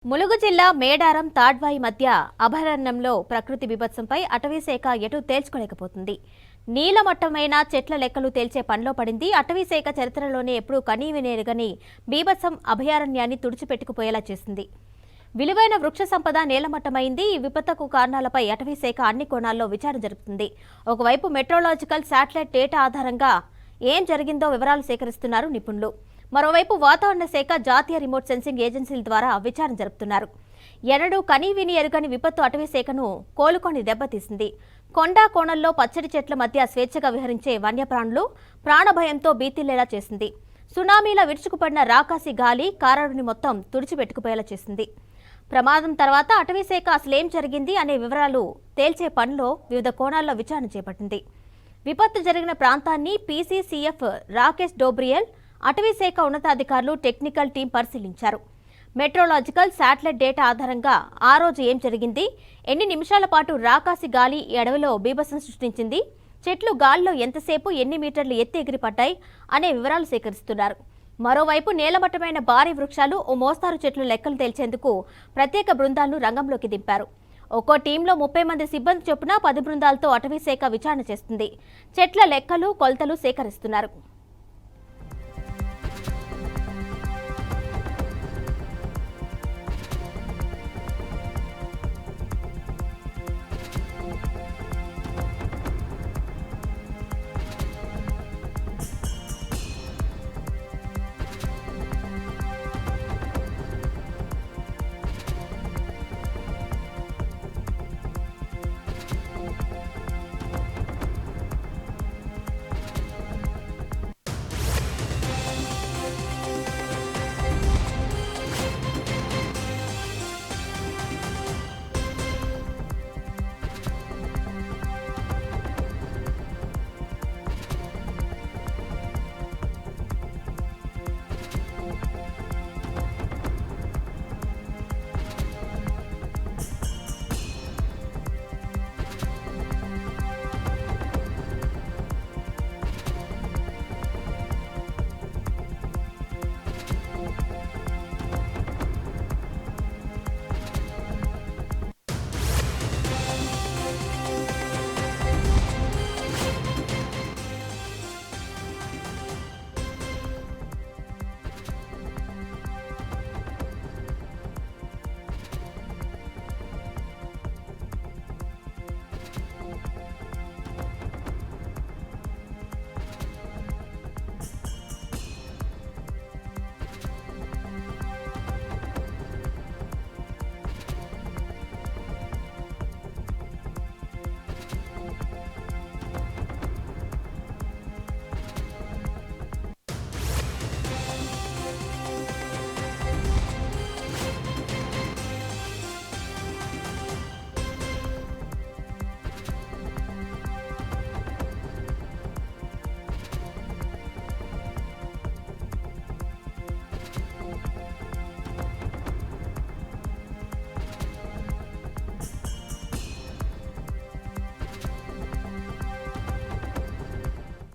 ములుగు జిల్లా మేడారం తాడ్వాయి మధ్య అభయారణ్యంలో ప్రకృతి బీభత్సంపై అటవీశాఖ ఎటు తేల్చుకోలేకపోతుంది. నీలమట్టమైన చెట్ల లెక్కలు తేల్చే పనిలో పడింది. అటవీశాఖ చరిత్రలోనే ఎప్పుడూ కనీవినేరుగని బీభత్సం అభయారణ్యాన్ని తుడిచిపెట్టుకుపోయేలా చేసింది. విలువైన వృక్ష సంపద నేలమట్టమైంది. ఈ విపత్తుకు కారణాలపై అటవీశాఖ అన్ని కోణాల్లో విచారణ జరుపుతుంది. ఒకవైపు మెట్రోలాజికల్ శాటిలైట్ డేటా ఆధారంగా ఏం జరిగిందో వివరాలు సేకరిస్తున్నారు నిపుణులు. మరోవైపు వాతావరణ శాఖ జాతీయ రిమోట్ సెన్సింగ్ ఏజెన్సీల ద్వారా విచారణ జరుపుతున్నారు. ఎన్నడూ కనీవిని ఎరుగని విపత్తు అటవీశాఖను కోలుకొని దెబ్బతీసింది. కొండా కోణంలో పచ్చడి చెట్ల మధ్య స్వేచ్ఛగా విహరించే వన్యప్రాణులు ప్రాణభయంతో బీతిల్లేలా చేసింది. సునామీలా విరుచుకుపడిన రాకాసి గాలి కారడుని మొత్తం తుడిచిపెట్టుకుపోయేలా చేసింది. ప్రమాదం తర్వాత అటవీశాఖ అసలేం జరిగింది అనే వివరాలు తేల్చే పనిలో వివిధ కోణాల్లో విచారణ చేపట్టింది. విపత్తు జరిగిన ప్రాంతాన్ని పీసీసీఎఫ్ రాకేష్ డోబ్రియల్, అటవీశాఖ ఉన్నతాధికారులు టెక్నికల్ టీం పరిశీలించారు. మెట్రోలాజికల్ శాటిలైట్ డేటా ఆధారంగా ఆ రోజు ఏం జరిగింది, ఎన్ని నిమిషాల పాటు రాకాసి గాలి ఈ అడవిలో బీభత్సం సృష్టించింది, చెట్లు గాలిలో ఎంతసేపు ఎన్ని మీటర్లు ఎత్తి ఎగిరిపడ్డాయి అనే వివరాలు సేకరిస్తున్నారు. మరోవైపు నేలమట్టమైన భారీ వృక్షాలు, ఓ మోస్తారు చెట్లు లెక్కలు తేల్చేందుకు ప్రత్యేక బృందాలను రంగంలోకి దింపారు. ఒక్కో టీంలో 30 మంది సిబ్బంది చొప్పున 10 బృందాలతో అటవీశాఖ విచారణ చేస్తుంది. చెట్ల లెక్కలు, కొలతలు సేకరిస్తున్నారు.